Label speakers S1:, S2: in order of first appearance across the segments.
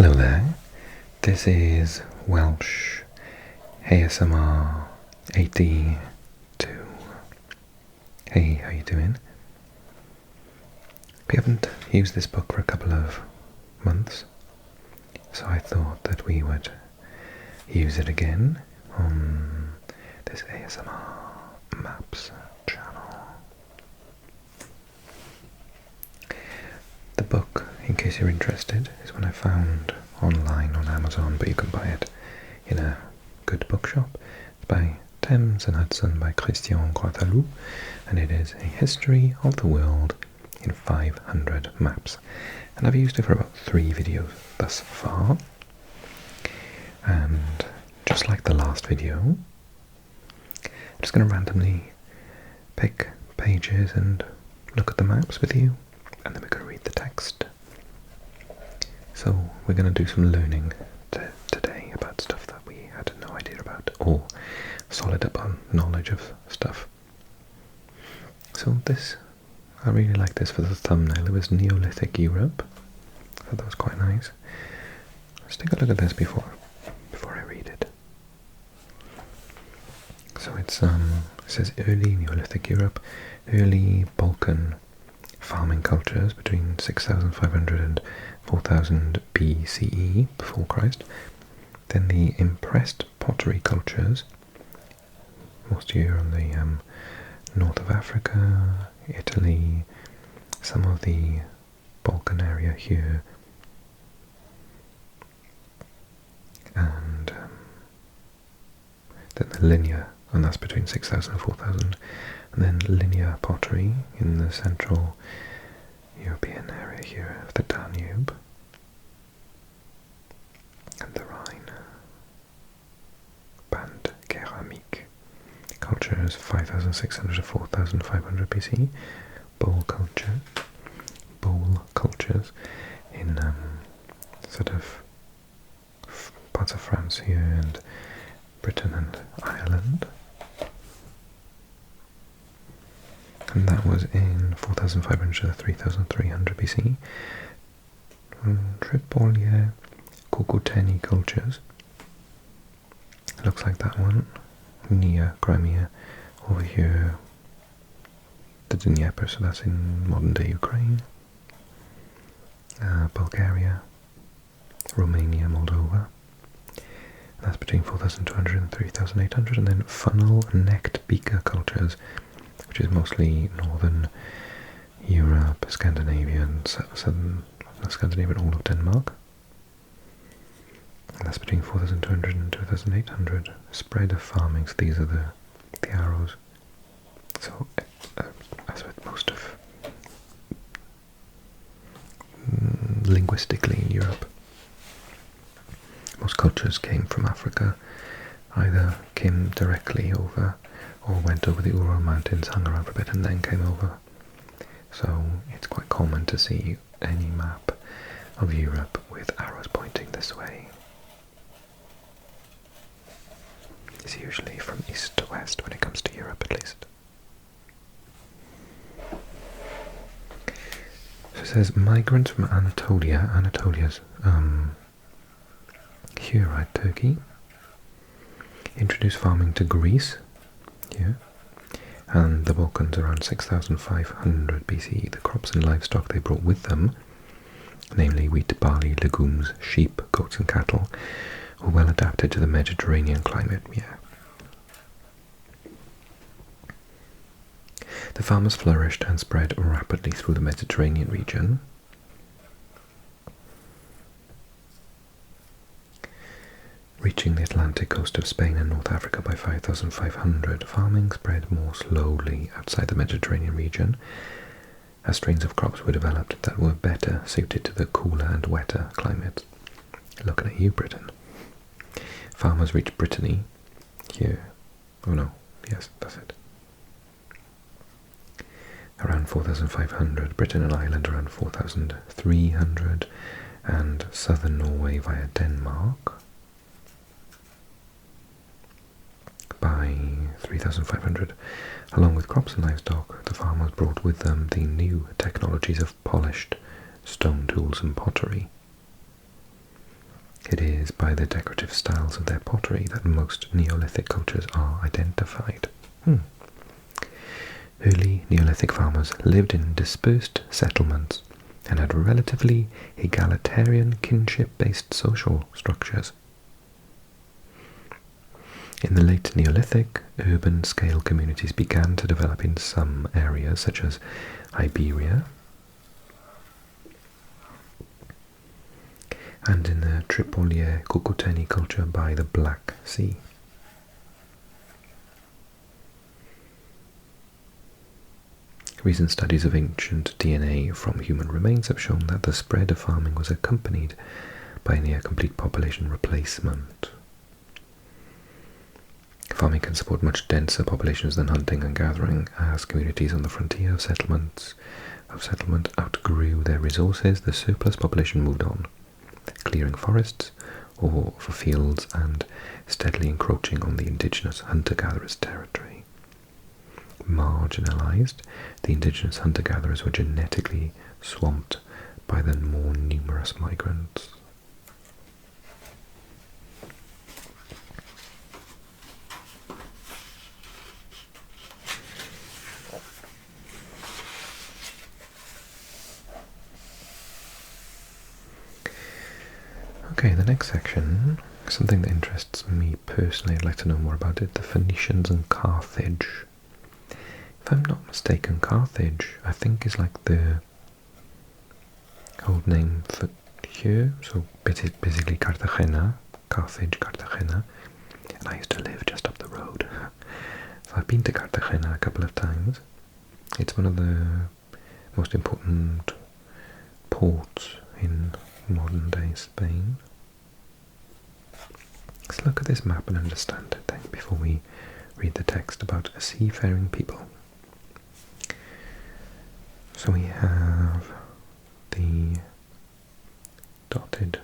S1: Hello there, this is Welsh ASMR 82. Hey, how you doing? We haven't used this book for a couple of months, so I thought that we would use it again on this ASMR Maps channel. The book, in case you're interested, is one I found online on Amazon, but you can buy it in a good bookshop. It's by Thames and Hudson by Christian Carthage, and it is a history of the world in 500 maps. And I've used it for about 3 videos thus far. And just like the last video, I'm just going to randomly pick pages and look at the maps with you, and then we're going to read the text. So we're going to do some learning today about stuff that we had no idea about, or solid upon knowledge of stuff. So this, I really like this for the thumbnail. It was Neolithic Europe. I thought that was quite nice. Let's take a look at this before I read it. So it says early Neolithic Europe, early Balkan farming cultures between 6500 and 4000 BCE, before Christ. Then the impressed pottery cultures, most here on the north of Africa, Italy, some of the Balkan area here, and then the linear, and that's between 6000 and 4000, and then linear pottery in the central European area here of the Danube and the Rhine. Band Keramique cultures 5600 to 4500 BC. Bowl cultures in sort of parts of France here and Britain and Ireland. And that was in 4500 to 3300 BC. Tripoli, Cucuteni cultures. It looks like that one. Near Crimea. Over here, the Dnieper, so that's in modern day Ukraine. Bulgaria, Romania, Moldova. That's between 4200 and 3800. And then funnel-necked beaker cultures, which is mostly northern Europe, Scandinavia, and southern Scandinavia, and all of Denmark. And that's between 4200 and 2800. Spread of farming, so these are the arrows. So, as with most of linguistically in Europe, most cultures came from Africa, either came directly over or went over the Ural Mountains, hung around for a bit, and then came over. So it's quite common to see any map of Europe with arrows pointing this way. It's usually from east to west when it comes to Europe, at least. So it says migrants from Anatolia. Anatolia's here, right, Turkey, introduced farming to Greece. Yeah, and the Balkans around 6500 BCE. The crops and livestock they brought with them, namely wheat, barley, legumes, sheep, goats and cattle, were well adapted to the Mediterranean climate. Yeah. The farmers flourished and spread rapidly through the Mediterranean region. Reaching the Atlantic coast of Spain and North Africa by 5500, farming spread more slowly outside the Mediterranean region, as strains of crops were developed that were better suited to the cooler and wetter climates. Looking at you, Britain. Farmers reached Brittany here. Oh no, yes, that's it. Around 4500, Britain and Ireland around 4300, and southern Norway via Denmark by 3500. Along with crops and livestock, the farmers brought with them the new technologies of polished stone tools and pottery. It is by the decorative styles of their pottery that most Neolithic cultures are identified. Early Neolithic farmers lived in dispersed settlements and had relatively egalitarian kinship-based social structures. In the late Neolithic, urban-scale communities began to develop in some areas, such as Iberia, and in the Tripolier Cucuteni culture by the Black Sea. Recent studies of ancient DNA from human remains have shown that the spread of farming was accompanied by near-complete population replacement. Farming can support much denser populations than hunting and gathering. As communities on the frontier of settlement outgrew their resources, the surplus population moved on, clearing forests or for fields and steadily encroaching on the indigenous hunter-gatherers' territory. Marginalized, the indigenous hunter-gatherers were genetically swamped by the more numerous migrants. Okay, the next section, something that interests me personally, I'd like to know more about it, the Phoenicians and Carthage. If I'm not mistaken, Carthage, I think, is like the old name for here, so basically Cartagena, Carthage, Cartagena, and I used to live just up the road. So I've been to Cartagena a couple of times. It's one of the most important ports in modern-day Spain. Let's look at this map and understand it then before we read the text about a seafaring people. So we have the dotted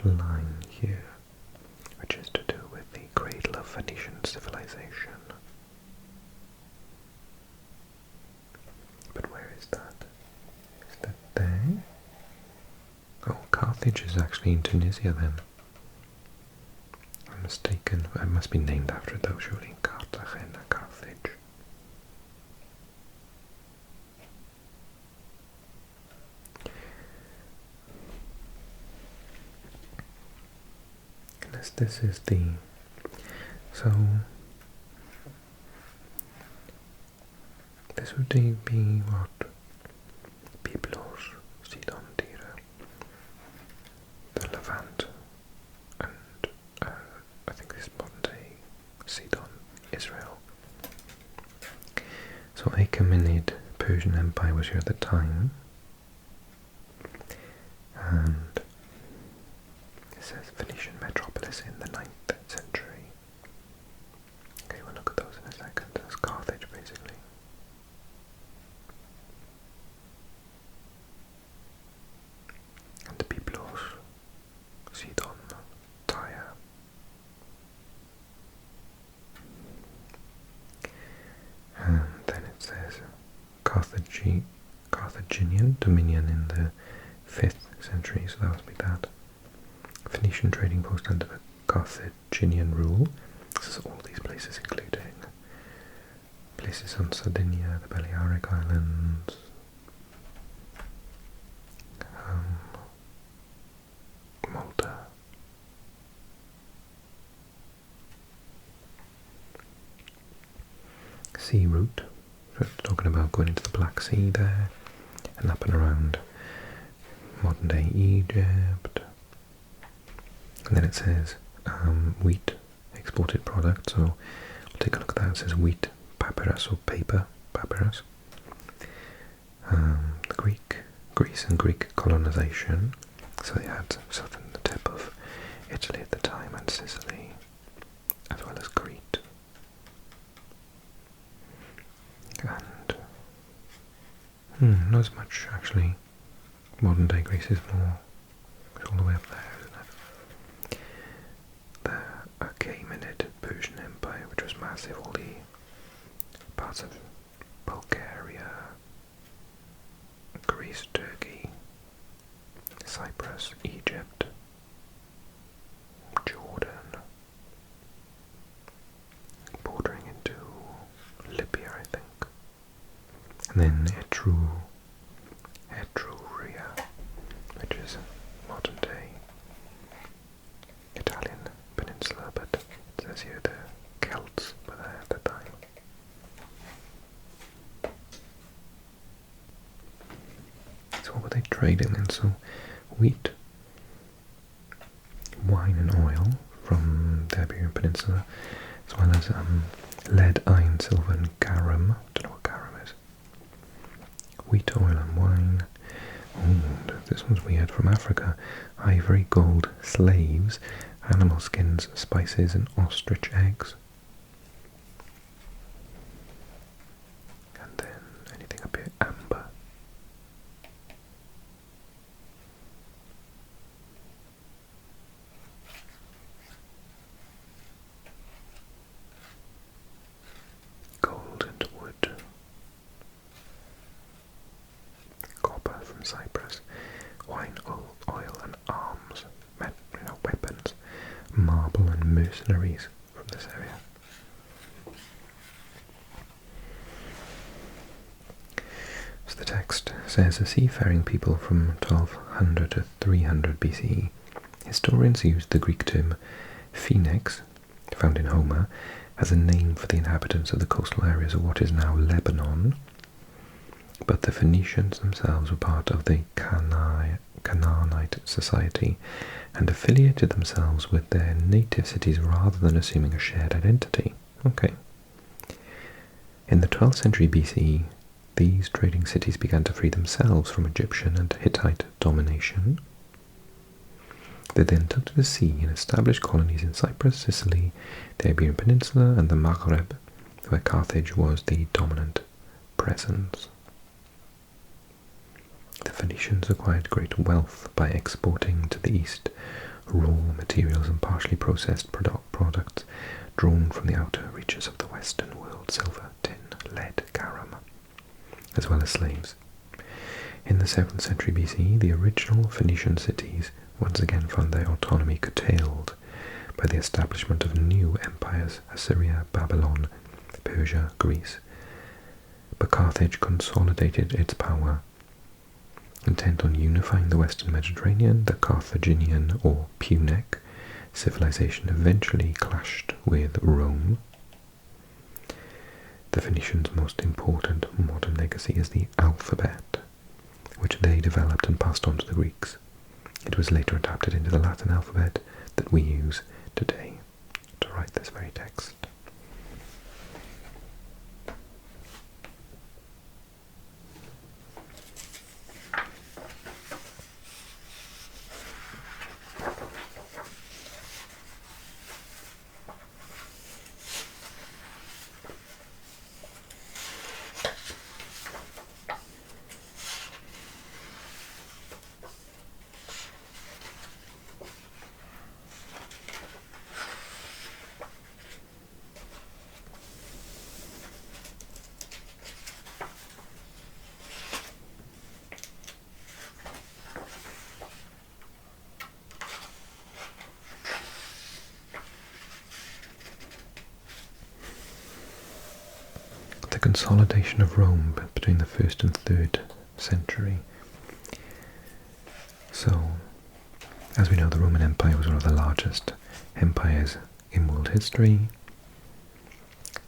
S1: line here, which is to do with the cradle of Phoenician civilization. But where is that? Is that there? Oh, Carthage is actually in Tunisia then. I'm mistaken. It must be named after it though, surely. Cartagena, Carthage. Unless this is the... So... This would be what? Byblos, Sidon, Tyre, the Levant, and I think this is modern day Sidon, Israel. So Achaemenid Persian Empire was here at the time, and it says Phoenician metropolis in the 9th century. Okay, we'll look at those in a second. That's Carthage basically. And the Byblos, Sidon, Tyre. And then it says Carthaginian dominion in the 5th century, so that must be that. Phoenician trading post under the Carthaginian rule. This is all these places, including places on Sardinia, the Balearic Islands, Malta. Sea route, so it's talking about going into the Black Sea there, and up and around modern day Egypt. And then it says wheat, exported product, so we'll take a look at that. It says wheat, papyrus or paper, papyrus. Greece and Greek colonization, so they had southern the tip of Italy at the time and Sicily, as well as Crete. And not as much actually. Modern day Greece is more, it's all the way up there, isn't it? The Achaemenid Persian Empire, which was massive, all the parts of Bulgaria, Greece, Turkey, Cyprus, Egypt, trading then. So wheat, wine and oil from the Iberian Peninsula, as well as lead, iron, silver and garum. Don't know what garum is. Wheat, oil and wine. Oh, this one's weird. From Africa, ivory, gold, slaves, animal skins, spices and ostrich eggs. And then anything up here, amber. Gold and wood. Copper from Cyprus. Wine, oil and arms. Weapons. Marble and mercenaries from this area. So the text says a seafaring people from 1200 to 300 BCE. Historians used the Greek term Phoenix, found in Homer, as a name for the inhabitants of the coastal areas of what is now Lebanon, but the Phoenicians themselves were part of the Canaanite society and affiliated themselves with their native cities rather than assuming a shared identity. Okay. In the 12th century BCE, these trading cities began to free themselves from Egyptian and Hittite domination. They then took to the sea and established colonies in Cyprus, Sicily, the Iberian Peninsula and the Maghreb, where Carthage was the dominant presence. The Phoenicians acquired great wealth by exporting to the east raw materials and partially processed products drawn from the outer reaches of the Western world: silver, tin, lead, garum, as well as slaves. In the 7th century BCE, the original Phoenician cities once again found their autonomy curtailed by the establishment of new empires: Assyria, Babylon, Persia, Greece. But Carthage consolidated its power. Intent on unifying the Western Mediterranean, the Carthaginian or Punic civilization eventually clashed with Rome. The Phoenicians' most important modern legacy is the alphabet, which they developed and passed on to the Greeks. It was later adapted into the Latin alphabet that we use today to write this very text. The consolidation of Rome between the 1st and 3rd century. So, as we know, the Roman Empire was one of the largest empires in world history.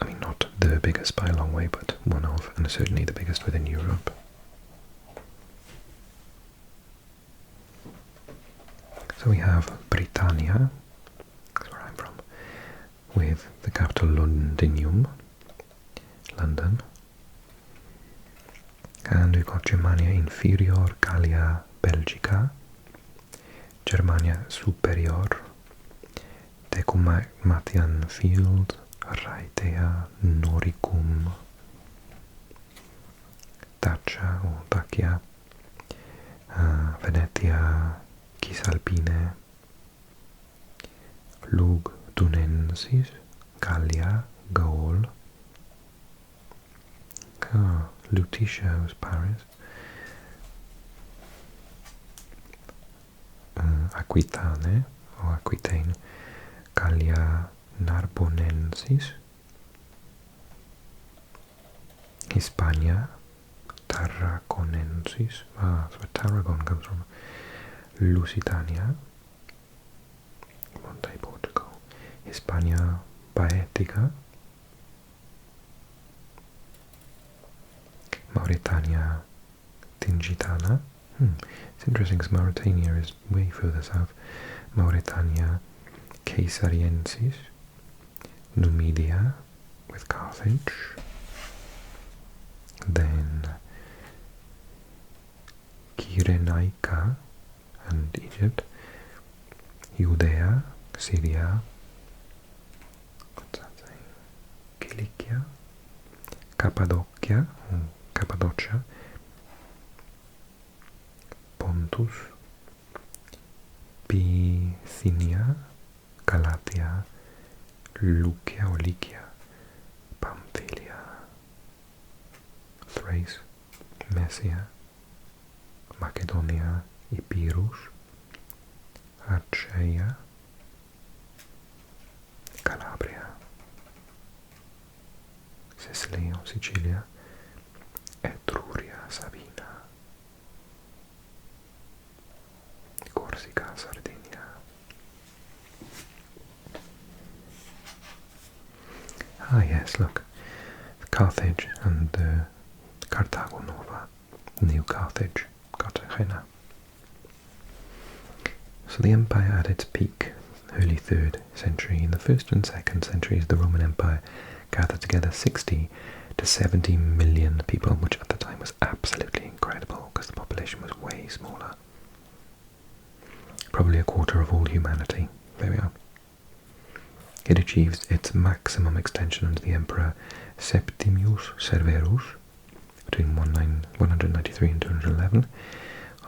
S1: I mean, not the biggest by a long way, but one of, and certainly the biggest within Europe. So we have Britannia, that's where I'm from, with the capital Londinium, London. And we've got Germania Inferior, Gallia Belgica, Germania Superior, Tecumatian Field, Rhaetia Noricum, Dacia or Dacia, Venetia Cisalpine, Lugdunensis, Gallia, Gaul, Lutetia was Paris, Aquitane or Aquitaine, Gallia Narbonensis, Hispania, Tarraconensis, that's where Tarragon comes from, Lusitania, Monte, Portugal, Hispania Baetica, Mauritania Tingitana, It's interesting because Mauritania is way further south. Mauritania Caesariensis, Numidia with Carthage, then Cyrenaica and Egypt, Judea, Syria, what's that saying? Cilicia, Cappadocia, Cappadocia, Pontus, Bithynia, Galatia, Lycia or Lycia, Pamphylia, Thrace, Messia, Macedonia, Epirus, Achaia, Calabria, Sicily or Sicilia, Etruria, Sabina, Corsica, Sardinia. Ah yes, look, Carthage and Carthago Nova, New Carthage, Cartagena. So the empire at its peak, early 3rd century. In the 1st and 2nd centuries, the Roman Empire gathered together 60 to 70 million people, which at the time was absolutely incredible because the population was way smaller. Probably a quarter of all humanity. There we are. It achieves its maximum extension under the Emperor Septimius Severus between 193 and 211.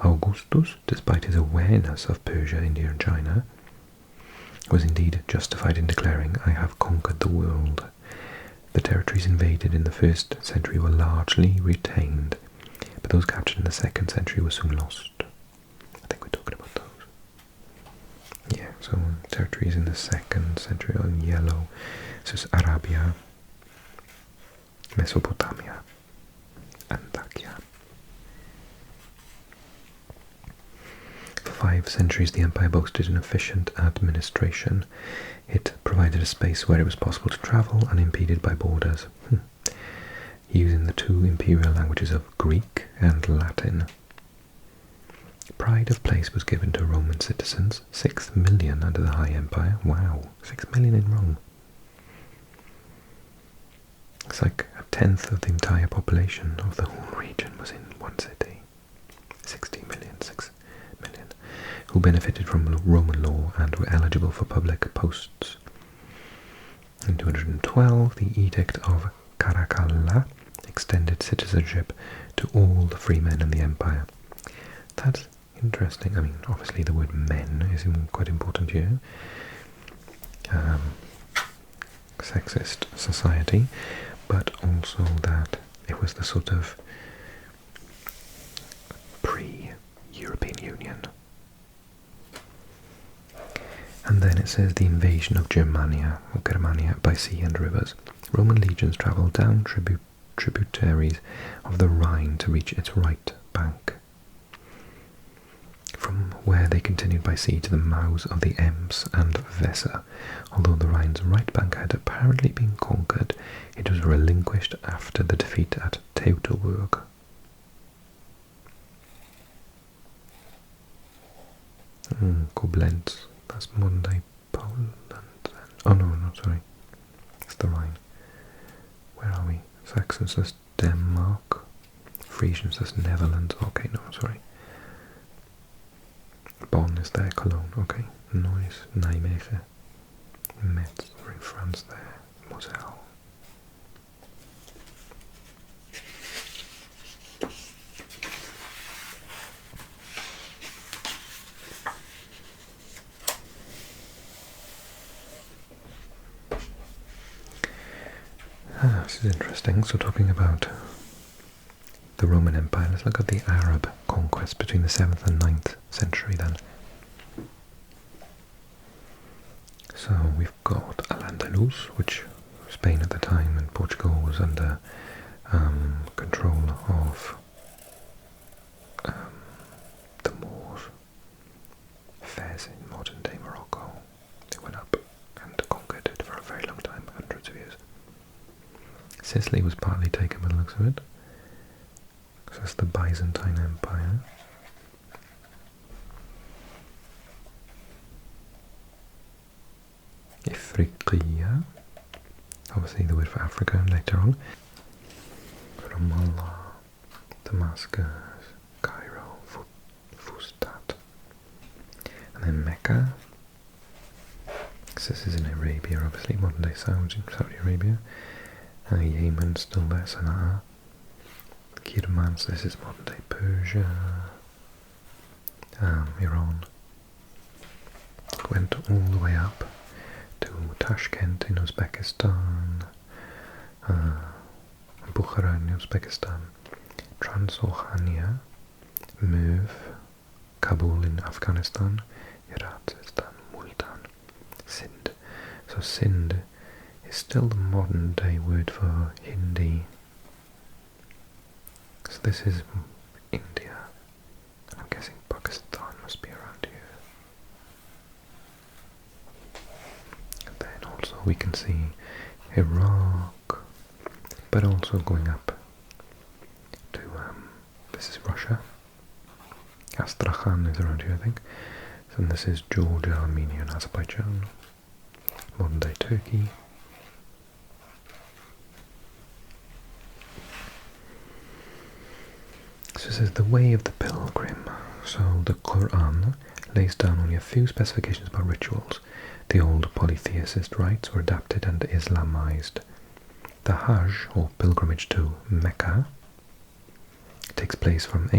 S1: Augustus, despite his awareness of Persia, India and China, was indeed justified in declaring, "I have conquered the world." The territories invaded in the 1st century were largely retained, but those captured in the 2nd century were soon lost. I think we're talking about those. Yeah, so territories in the 2nd century are in yellow. So it's Arabia, Mesopotamia, Antakya. For 5 centuries the empire boasted an efficient administration. It provided a space where it was possible to travel unimpeded by borders, using the 2 imperial languages of Greek and Latin. Pride of place was given to Roman citizens, 6 million under the High Empire. Wow, 6 million in Rome. It's like a tenth of the entire population of the whole region was in one city. 60 million, 6 million, who benefited from Roman law and were eligible for public posts. In 212, the Edict of Caracalla extended citizenship to all the free men in the empire. That's interesting. I mean, obviously the word men is quite important here. Sexist society, but also that it was the sort of pre-European Union. And then it says the invasion of Germania, or Germania, by sea and rivers. Roman legions travelled down tributaries of the Rhine to reach its right bank, from where they continued by sea to the mouths of the Ems and Weser. Although the Rhine's right bank had apparently been conquered, it was relinquished after the defeat at Teutoburg. Koblenz, that's modern-day Poland. Oh no, sorry, it's the Rhine. Where are we? Saxons, that's Denmark. Frisians, that's Netherlands. Okay, no, sorry. Bonn is there, Cologne, okay. Neuss, Nijmegen, Metz, we're in France there, Moselle. This is interesting. So talking about the Roman Empire, let's look at the Arab conquest between the 7th and 9th century then. So we've got Al-Andalus, which Spain at the time and Portugal was under control of the Moors. Fez in modern-day Morocco. They went up and conquered it for a very long time, hundreds of years. Sicily was partly taken by the looks of it. So that's the Byzantine Empire. Ifriqiya, obviously the word for Africa later on. Ramallah, Damascus, Cairo, Fustat. And then Mecca. So this is in Arabia, obviously, modern day Saudi Arabia. Yemen still there, Sana'a. Kirman, so this is modern day Persia. Iran. Went all the way up to Tashkent in Uzbekistan. Bukhara in Uzbekistan. Transokhania. Merv. Kabul in Afghanistan. Irazistan, Multan. Sindh. So Sindh is still the modern day word for Hindi. So this is India. I'm guessing Pakistan must be around here. And then also we can see Iraq, but also going up to, this is Russia. Astrakhan is around here, I think. And this is Georgia, Armenia and Azerbaijan. Modern day Turkey. So this is the way of the pilgrim. So the Quran lays down only a few specifications about rituals. The old polytheist rites were adapted and Islamized. The Hajj, or pilgrimage to Mecca, takes place from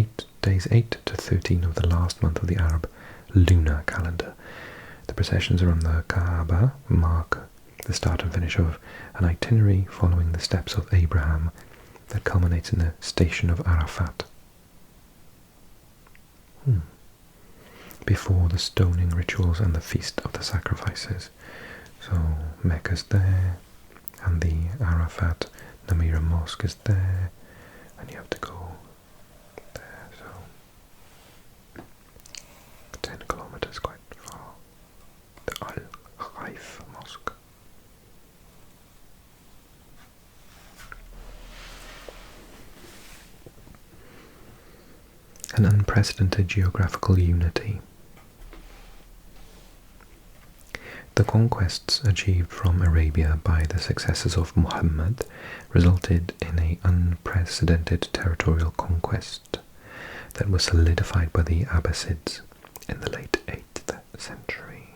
S1: days 8 to 13 of the last month of the Arab lunar calendar. The processions around the Kaaba mark the start and finish of an itinerary following the steps of Abraham that culminates in the station of Arafat. Before the stoning rituals and the feast of the sacrifices. So Mecca's there, and the Arafat Namira Mosque is there, and you have to go there, so 10 kilometers, quite far. The Al-Khaif Mosque. An unprecedented geographical unity. The conquests achieved from Arabia by the successors of Muhammad resulted in an unprecedented territorial conquest that was solidified by the Abbasids in the late 8th century.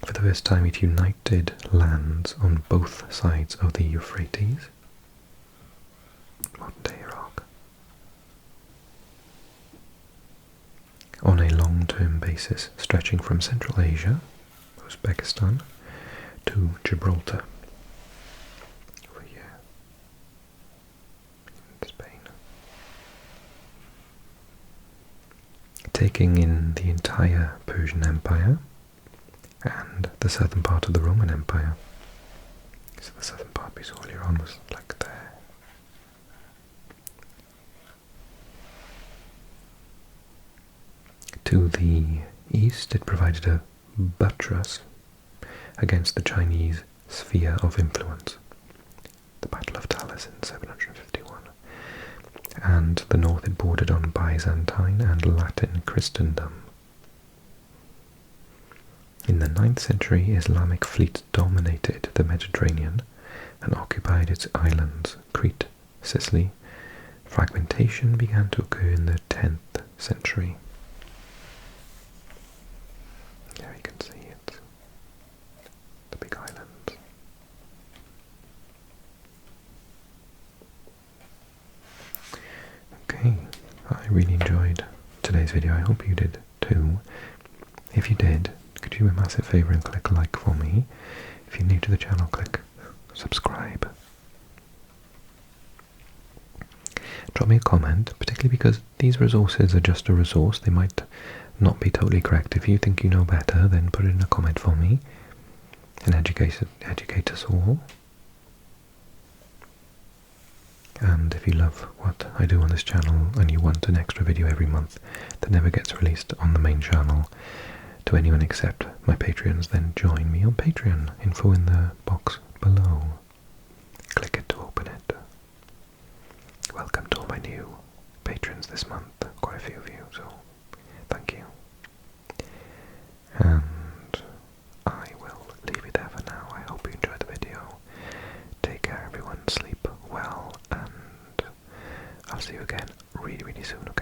S1: For the first time it united lands on both sides of the Euphrates, modern-day Iraq, on a long-term basis stretching from Central Asia, Uzbekistan, to Gibraltar, over here in Spain, taking in the entire Persian Empire and the southern part of the Roman Empire. So the southern part we saw earlier on was like there. To the east it provided a buttress against the Chinese sphere of influence, the Battle of Talas in 751, and the north it bordered on Byzantine and Latin Christendom. In the 9th century, Islamic fleets dominated the Mediterranean and occupied its islands, Crete, Sicily. Fragmentation began to occur in the 10th century. There you can see it, the big islands. Okay, I really enjoyed today's video. I hope you did too. If you did, could you do me a massive favour and click like for me? If you're new to the channel, click subscribe. Drop me a comment, particularly because these resources are just a resource. They might not be totally correct. If you think you know better, then put it in a comment for me and educate us all. And if you love what I do on this channel and you want an extra video every month that never gets released on the main channel to anyone except my Patreons, then join me on Patreon. Info in the box below. Click it to open it. Welcome to all my new patrons this month, quite a few of you, so thank you. And really soon.